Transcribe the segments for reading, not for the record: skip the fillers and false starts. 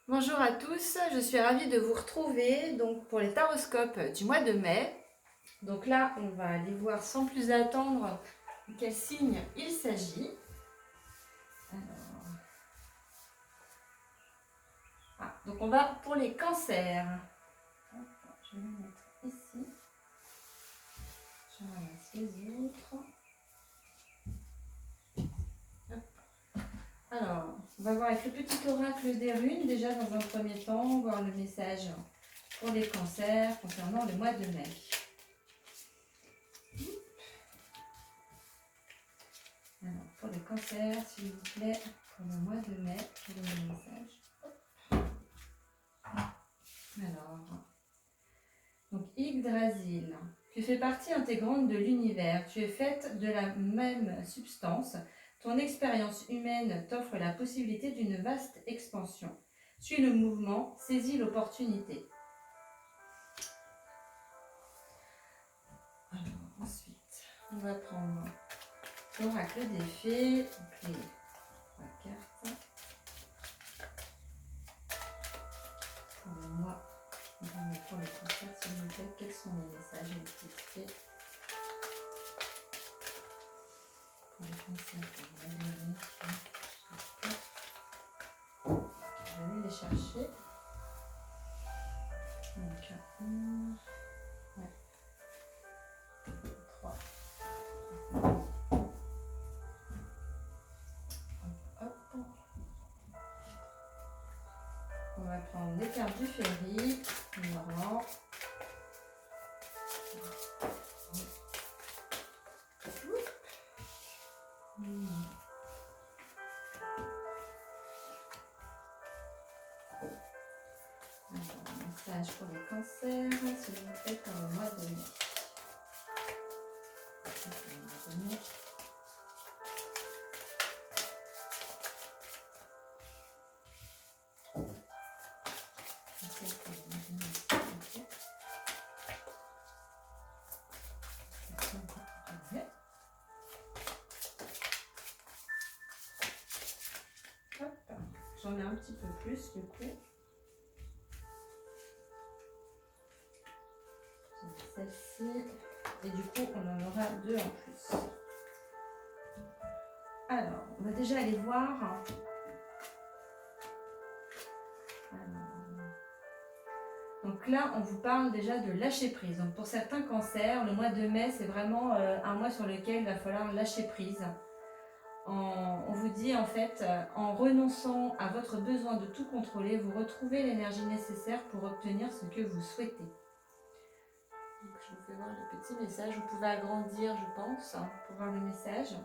Bonjour à tous, je suis ravie de vous retrouver donc pour les taroscopes du mois de mai. Donc là, on va aller voir sans plus attendre de quel signe il s'agit. Donc on va pour les cancers. Je vais les mettre ici. Je ramasse les autres. Alors, on va voir avec le petit oracle des runes, déjà dans un premier temps, voir le message pour les cancers concernant le mois de mai. Alors, pour les cancers, s'il vous plaît, pour le mois de mai, quel est le message? Alors, donc Yggdrasil, tu fais partie intégrante de l'univers, tu es faite de la même substance. Ton expérience humaine t'offre la possibilité d'une vaste expansion. Suis le mouvement, saisis l'opportunité. Alors, ensuite, on va prendre l'oracle des fées, donc les 3 cartes. Pour le mois, on va mettre pour les cancers, s'il vous plaît, quels sont les messages des petites fées pour les cancers? Je vais aller les chercher. Donc, 1, 3. Hop. On va prendre des cartes du féerie, noir. Message pour les cancers, s'il vous plaît, pour le mois de mai. J'en ai un petit peu plus du coup. Celle-ci. Et du coup, on en aura 2 en plus. Alors, on va déjà aller voir. Donc là, on vous parle déjà de lâcher prise. Donc pour certains cancers, le mois de mai, c'est vraiment un mois sur lequel il va falloir lâcher prise. On vous dit en fait, en renonçant à votre besoin de tout contrôler, vous retrouvez l'énergie nécessaire pour obtenir ce que vous souhaitez. Donc, je vous fais voir le petit message. Vous pouvez agrandir, je pense, pour voir le message.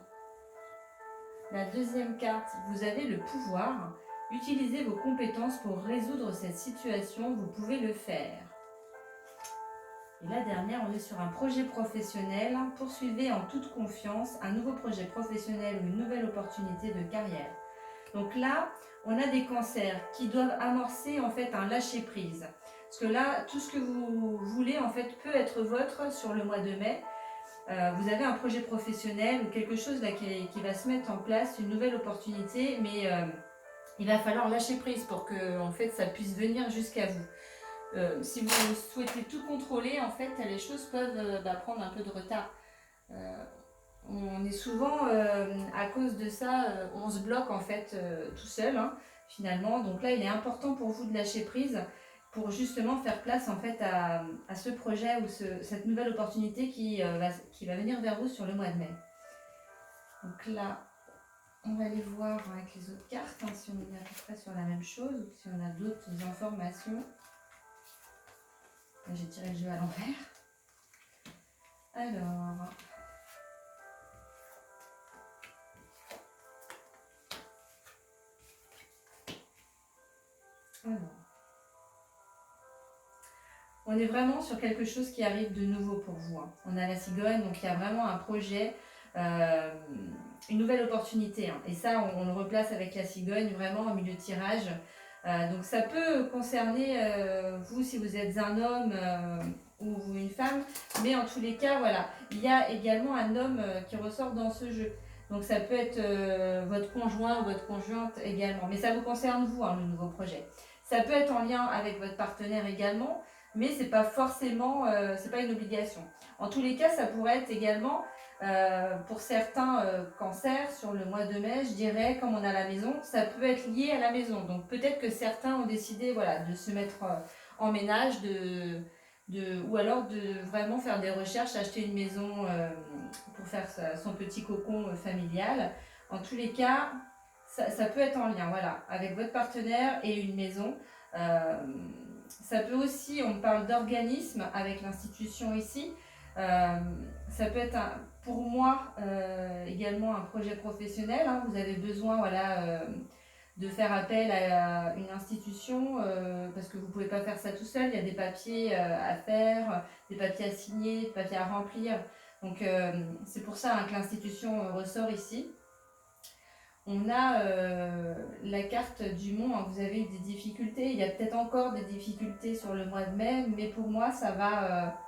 La deuxième carte, vous avez le pouvoir. Utilisez vos compétences pour résoudre cette situation, vous pouvez le faire. Et la dernière, on est sur un projet professionnel. Poursuivez en toute confiance un nouveau projet professionnel ou une nouvelle opportunité de carrière. Donc là, on a des cancers qui doivent amorcer en fait un lâcher-prise. Parce que là, tout ce que vous voulez en fait peut être votre sur le mois de mai. Vous avez un projet professionnel ou quelque chose là qui va se mettre en place, une nouvelle opportunité, mais il va falloir lâcher prise pour que en fait, ça puisse venir jusqu'à vous. Si vous souhaitez tout contrôler, en fait, les choses peuvent prendre un peu de retard. On est souvent, à cause de ça, on se bloque en fait tout seul, finalement. Donc là, il est important pour vous de lâcher prise pour justement faire place en fait à ce projet ou cette nouvelle opportunité qui va venir vers vous sur le mois de mai. Donc là, on va aller voir avec les autres cartes si on est à peu près sur la même chose ou si on a d'autres informations. J'ai tiré le jeu à l'envers. Alors, on est vraiment sur quelque chose qui arrive de nouveau pour vous. On a la cigogne, donc il y a vraiment un projet, une nouvelle opportunité. Et ça, on le replace avec la cigogne vraiment au milieu de tirage. Donc ça peut concerner vous si vous êtes un homme ou une femme, mais en tous les cas, voilà, il y a également un homme qui ressort dans ce jeu. Donc ça peut être votre conjoint ou votre conjointe également, mais ça vous concerne vous, le nouveau projet. Ça peut être en lien avec votre partenaire également, mais c'est pas forcément, c'est pas une obligation. En tous les cas, ça pourrait être également pour certains cancers sur le mois de mai, je dirais, comme on a la maison, ça peut être lié à la maison. Donc peut-être que certains ont décidé voilà, de se mettre en ménage, ou alors de vraiment faire des recherches, acheter une maison pour faire son petit cocon familial. En tous les cas, ça peut être en lien voilà, avec votre partenaire et une maison. Ça peut aussi, on parle d'organisme avec l'institution ici. Ça peut être pour moi également un projet professionnel. Hein. Vous avez besoin voilà, de faire appel à une institution parce que vous ne pouvez pas faire ça tout seul. Il y a des papiers à faire, des papiers à signer, des papiers à remplir. Donc c'est pour ça hein, que l'institution ressort ici. On a la carte du Mont, hein, vous avez eu des difficultés, il y a peut-être encore des difficultés sur le mois de mai, mais pour moi ça va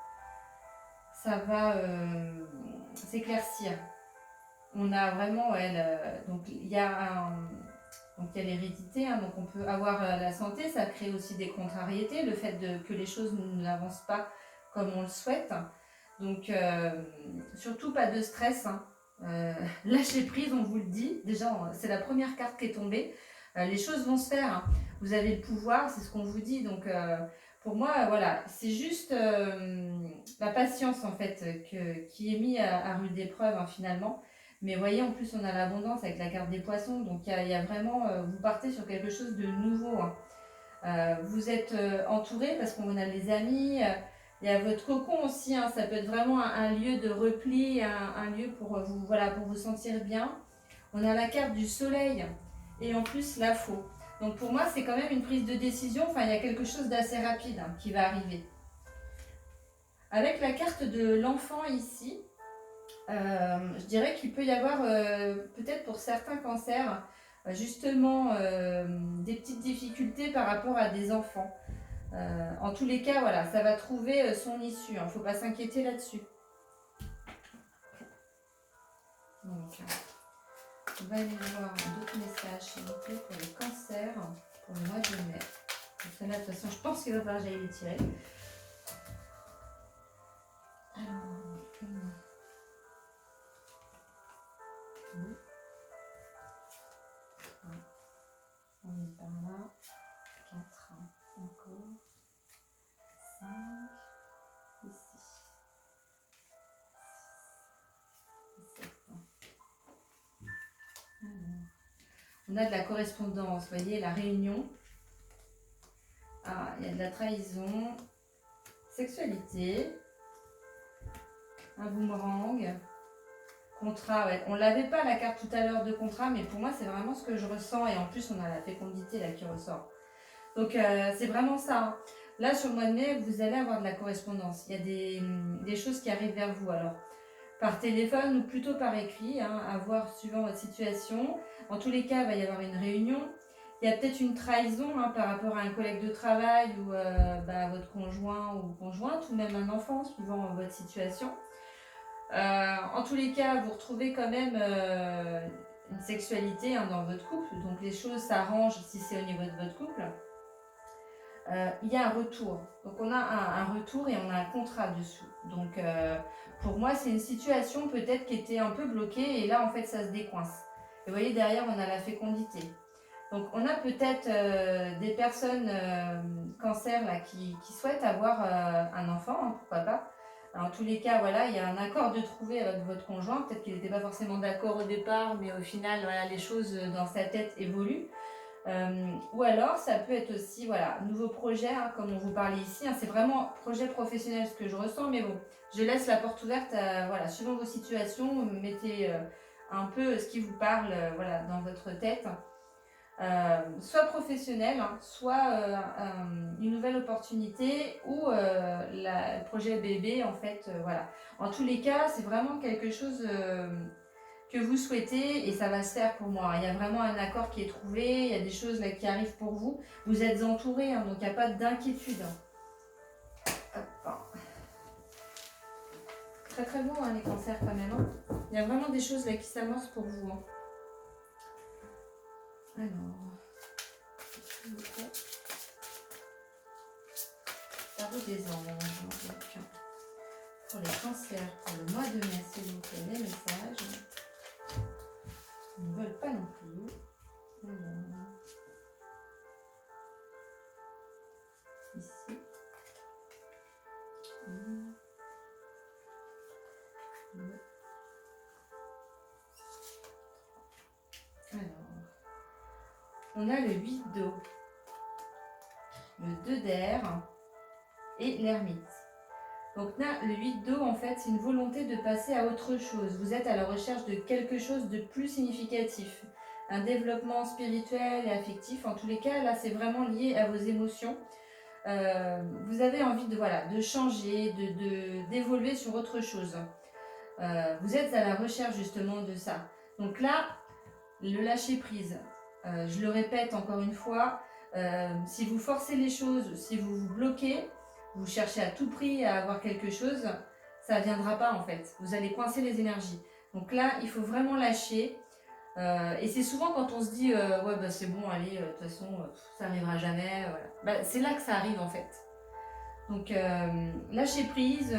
s'éclaircir. On a vraiment, donc il y a l'hérédité, hein, donc on peut avoir la santé, ça crée aussi des contrariétés, le fait que les choses n'avancent pas comme on le souhaite. Donc surtout pas de stress, hein. Lâcher prise, on vous le dit. Déjà, c'est la première carte qui est tombée. Les choses vont se faire. Hein. Vous avez le pouvoir, c'est ce qu'on vous dit. Donc, pour moi, voilà, c'est juste la patience en fait qui est mise à rude épreuve hein, finalement. Mais voyez, en plus, on a l'abondance avec la carte des poissons. Donc, il y a vraiment, vous partez sur quelque chose de nouveau. Hein. Vous êtes entouré parce qu'on a les amis. Il y a votre cocon aussi, hein, ça peut être vraiment un lieu de repli, un lieu pour vous, voilà, pour vous sentir bien. On a la carte du soleil et en plus la faux. Donc pour moi, c'est quand même une prise de décision, enfin il y a quelque chose d'assez rapide hein, qui va arriver. Avec la carte de l'enfant ici, je dirais qu'il peut y avoir peut-être pour certains cancers, justement des petites difficultés par rapport à des enfants. En tous les cas, voilà, ça va trouver son issue. Il ne faut pas s'inquiéter là-dessus. Donc, on va aller voir d'autres messages, s'il vous plaît, pour les cancers, pour le mois de mai. Celle-là, de toute façon, je pense qu'il va falloir que j'aille les tirer. Alors, on est par là. 4, encore. 5, ici. 7. Alors, on a de la correspondance, vous voyez, la réunion. Ah, il y a de la trahison, sexualité, un boomerang, contrat. Ouais. On l'avait pas la carte tout à l'heure de contrat, mais pour moi, c'est vraiment ce que je ressens. Et en plus, on a la fécondité là qui ressort. Donc, c'est vraiment ça. Hein. Là, sur le mois de mai, vous allez avoir de la correspondance. Il y a des choses qui arrivent vers vous. Alors, par téléphone ou plutôt par écrit, hein, à voir suivant votre situation. En tous les cas, il va y avoir une réunion. Il y a peut-être une trahison hein, par rapport à un collègue de travail ou à votre conjoint ou conjointe, ou même un enfant, suivant votre situation. En tous les cas, vous retrouvez quand même une sexualité hein, dans votre couple. Donc les choses s'arrangent si c'est au niveau de votre couple. Il y a un retour. Donc on a un retour et on a un contrat dessous. Donc pour moi, c'est une situation peut-être qui était un peu bloquée et là, en fait, ça se décoince. Et vous voyez, derrière, on a la fécondité. Donc on a peut-être des personnes cancer là, qui souhaitent avoir un enfant, hein, pourquoi pas. Alors, en tous les cas, voilà, il y a un accord de trouver avec votre conjoint. Peut-être qu'il n'était pas forcément d'accord au départ, mais au final, voilà, les choses dans sa tête évoluent. Ou alors, ça peut être aussi, voilà, nouveau projet, hein, comme on vous parlait ici. Hein, c'est vraiment projet professionnel ce que je ressens, mais bon, je laisse la porte ouverte à, voilà, suivant vos situations, mettez un peu ce qui vous parle, voilà, dans votre tête. Soit professionnel, hein, soit une nouvelle opportunité ou le projet bébé en fait, voilà. En tous les cas, c'est vraiment quelque chose que vous souhaitez et ça va se faire pour moi. Il y a vraiment un accord qui est trouvé, il y a des choses là qui arrivent pour vous. Vous êtes entouré, hein, donc il n'y a pas d'inquiétude. Très très bon hein, les cancers quand même. Hein. Il y a vraiment des choses là qui s'amorcent pour vous. Hein. Alors, tarot des anges. Donc, pour les cancers, pour le mois de mai, s'il vous plaît, les messages. Ils ne veulent pas non plus. Alors, ici. Alors, on a le 8 d'eau, le 2 d'air et l'ermite. Donc là, le 8 d'eau, en fait, c'est une volonté de passer à autre chose. Vous êtes à la recherche de quelque chose de plus significatif. Un développement spirituel et affectif. En tous les cas, là, c'est vraiment lié à vos émotions. Vous avez envie de changer, d'évoluer sur autre chose. Vous êtes à la recherche justement de ça. Donc là, le lâcher prise. Je le répète encore une fois, si vous forcez les choses, si vous vous bloquez, vous cherchez à tout prix à avoir quelque chose, ça ne viendra pas en fait. Vous allez coincer les énergies. Donc là, il faut vraiment lâcher. Et c'est souvent quand on se dit ouais bah c'est bon, allez, de toute façon, ça n'arrivera jamais. Voilà. Bah, c'est là que ça arrive en fait. Donc lâchez prise,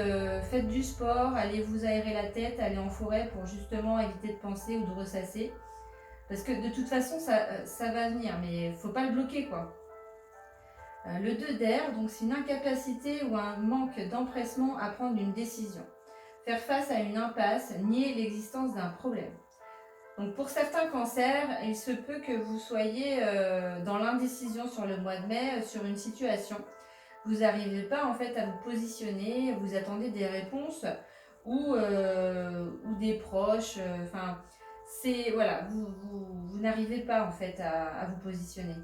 faites du sport, allez vous aérer la tête, allez en forêt pour justement éviter de penser ou de ressasser. Parce que de toute façon, ça va venir, mais il ne faut pas le bloquer, quoi. Le 2 d'air, donc c'est une incapacité ou un manque d'empressement à prendre une décision. Faire face à une impasse, nier l'existence d'un problème. Donc pour certains cancers, il se peut que vous soyez dans l'indécision sur le mois de mai, sur une situation. Vous n'arrivez pas en fait à vous positionner, vous attendez des réponses ou des proches, voilà, vous n'arrivez pas en fait à vous positionner.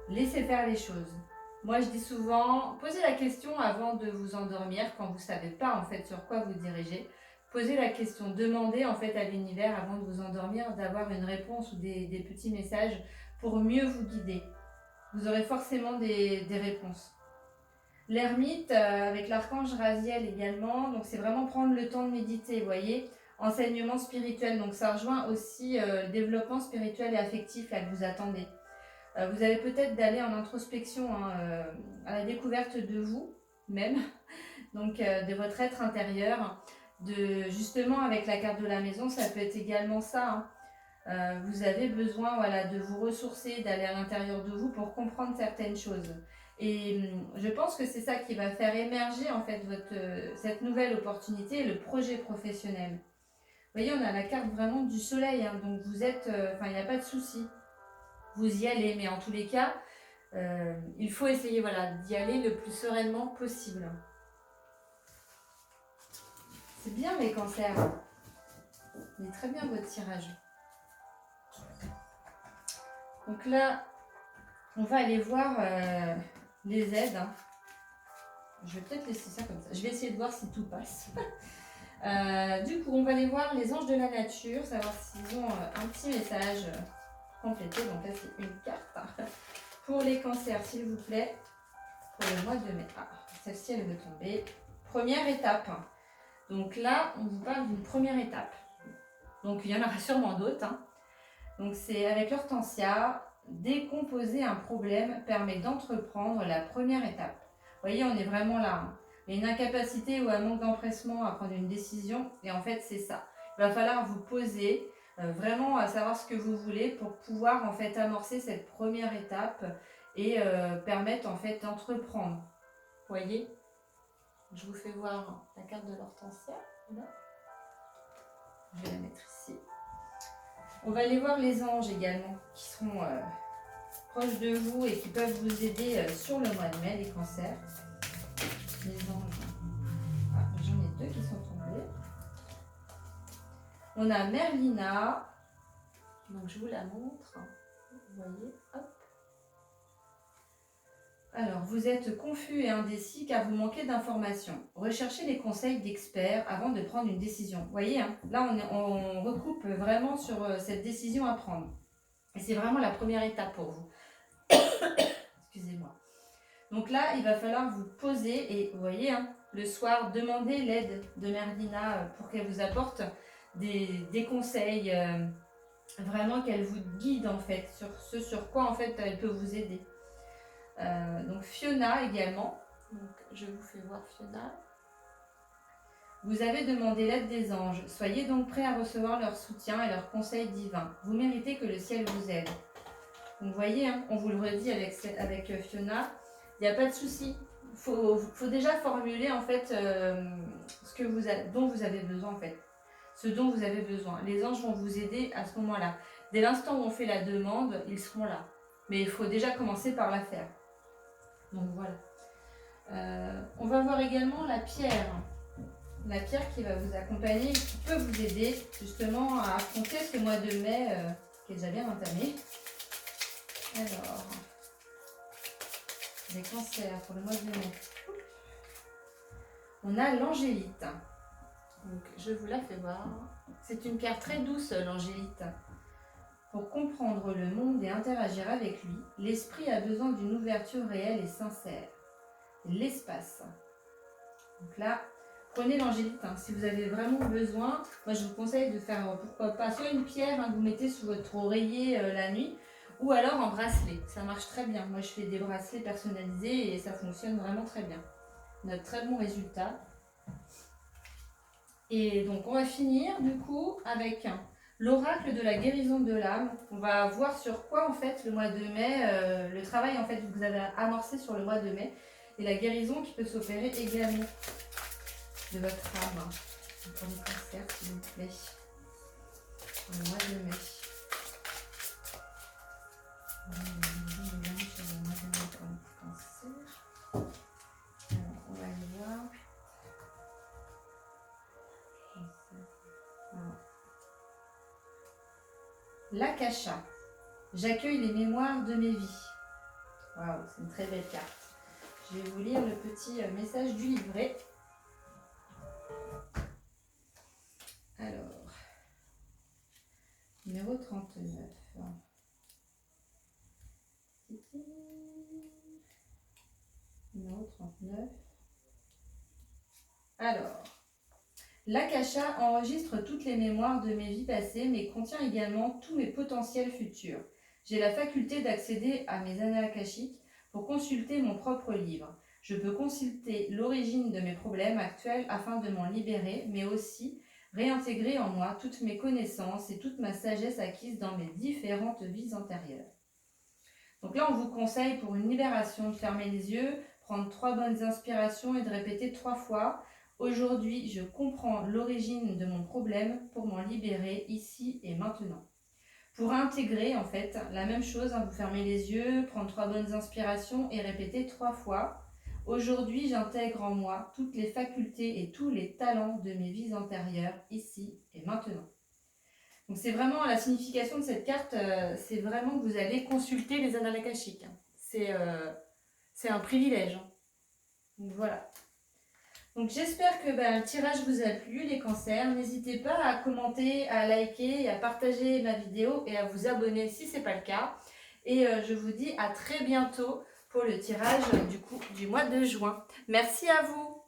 Laissez faire les choses. Moi je dis souvent, posez la question avant de vous endormir quand vous ne savez pas en fait sur quoi vous dirigez. Posez la question, demandez en fait à l'univers avant de vous endormir d'avoir une réponse ou des petits messages pour mieux vous guider. Vous aurez forcément des réponses. L'ermite avec l'archange Raziel également, donc c'est vraiment prendre le temps de méditer, vous voyez. Enseignement spirituel, donc ça rejoint aussi le développement spirituel et affectif là que vous attendez. Vous avez peut-être d'aller en introspection à la découverte de vous même, donc de votre être intérieur, justement avec la carte de la maison, ça peut être également ça. Vous avez besoin de vous ressourcer, d'aller à l'intérieur de vous pour comprendre certaines choses. Et je pense que c'est ça qui va faire émerger en fait cette nouvelle opportunité, le projet professionnel. Vous voyez, on a la carte vraiment du soleil, hein, donc vous êtes, il n'y a pas de souci. Vous y allez, mais en tous les cas, il faut essayer d'y aller le plus sereinement possible. C'est bien les cancers. Il est très bien votre tirage. Donc là, on va aller voir les aides. Hein. Je vais peut-être laisser ça comme ça. Je vais essayer de voir si tout passe. Du coup, on va aller voir les anges de la nature, savoir s'ils ont un petit message complété. Donc là, c'est une carte. Pour les cancers, s'il vous plaît, pour le mois de mai. Ah, celle-ci, elle veut tomber. Première étape. Donc là, on vous parle d'une première étape. Donc il y en aura sûrement d'autres. Hein. Donc c'est avec l'hortensia, décomposer un problème permet d'entreprendre la première étape. Vous voyez, on est vraiment là. Hein. Il y a une incapacité ou un manque d'empressement à prendre une décision. Et en fait, c'est ça. Il va falloir vous poser, vraiment à savoir ce que vous voulez pour pouvoir en fait amorcer cette première étape et permettre en fait d'entreprendre. Vous voyez ? Je vous fais voir la carte de l'hortensia. Là. Je vais la mettre ici. On va aller voir les anges également, qui seront proches de vous et qui peuvent vous aider sur le mois de mai, les cancers. Les anges. Ah, j'en ai deux qui sont tombés. On a Merlina. Donc je vous la montre. Vous voyez, hop. Alors, vous êtes confus et indécis car vous manquez d'informations. Recherchez les conseils d'experts avant de prendre une décision. Vous voyez, hein, là, on recoupe vraiment sur cette décision à prendre. Et c'est vraiment la première étape pour vous. Excusez-moi. Donc là, il va falloir vous poser et, vous voyez, hein, le soir, demander l'aide de Merlina pour qu'elle vous apporte des conseils, vraiment qu'elle vous guide en fait, sur ce sur quoi en fait elle peut vous aider. Donc Fiona également, Donc, je vous fais voir Fiona. Vous avez demandé l'aide des anges. Soyez donc prêts à recevoir leur soutien et leurs conseils divins. Vous méritez que le ciel vous aide. Donc, vous voyez, hein, on vous le redit avec Fiona, il n'y a pas de souci. Il faut déjà formuler en fait dont vous avez besoin en fait. Ce dont vous avez besoin. Les anges vont vous aider à ce moment-là. Dès l'instant où on fait la demande, ils seront là. Mais il faut déjà commencer par la faire. Donc voilà. On va voir également la pierre. La pierre qui va vous accompagner, qui peut vous aider justement à affronter ce mois de mai qui est déjà bien entamé. Alors, les cancers pour le mois de mai. On a l'angélite. Donc, je vous la fais voir. C'est une pierre très douce, l'angélite. Pour comprendre le monde et interagir avec lui, l'esprit a besoin d'une ouverture réelle et sincère. L'espace. Donc là, prenez l'angélite. Hein. Si vous avez vraiment besoin, moi je vous conseille de faire, pourquoi pas, soit une pierre que vous mettez sous votre oreiller la nuit, ou alors en bracelet. Ça marche très bien. Moi je fais des bracelets personnalisés et ça fonctionne vraiment très bien. On a de très bons résultats. Et donc on va finir du coup avec l'oracle de la guérison de l'âme. On va voir sur quoi en fait le mois de mai, le travail en fait que vous avez amorcé sur le mois de mai et la guérison qui peut s'opérer également de votre âme. Pour les cancers s'il vous plaît. Pour le mois de mai. Alors on va aller voir. L'Akasha. J'accueille les mémoires de mes vies. Waouh, c'est une très belle carte. Je vais vous lire le petit message du livret. Alors, numéro 39. Numéro 39. Alors, l'Akasha enregistre toutes les mémoires de mes vies passées, mais contient également tous mes potentiels futurs. J'ai la faculté d'accéder à mes annales akashiques pour consulter mon propre livre. Je peux consulter l'origine de mes problèmes actuels afin de m'en libérer, mais aussi réintégrer en moi toutes mes connaissances et toute ma sagesse acquise dans mes différentes vies antérieures. Donc là, on vous conseille pour une libération de fermer les yeux, prendre 3 bonnes inspirations et de répéter 3 fois. Aujourd'hui, je comprends l'origine de mon problème pour m'en libérer ici et maintenant. Pour intégrer, en fait, la même chose, vous fermez les yeux, prendre 3 bonnes inspirations et répéter 3 fois. Aujourd'hui, j'intègre en moi toutes les facultés et tous les talents de mes vies antérieures, ici et maintenant. Donc c'est vraiment la signification de cette carte, c'est vraiment que vous allez consulter les annales akashiques. C'est un privilège. Donc voilà. Donc j'espère que le tirage vous a plu, les cancers. N'hésitez pas à commenter, à liker, et à partager ma vidéo et à vous abonner si ce n'est pas le cas. Et je vous dis à très bientôt pour le tirage du mois de juin. Merci à vous.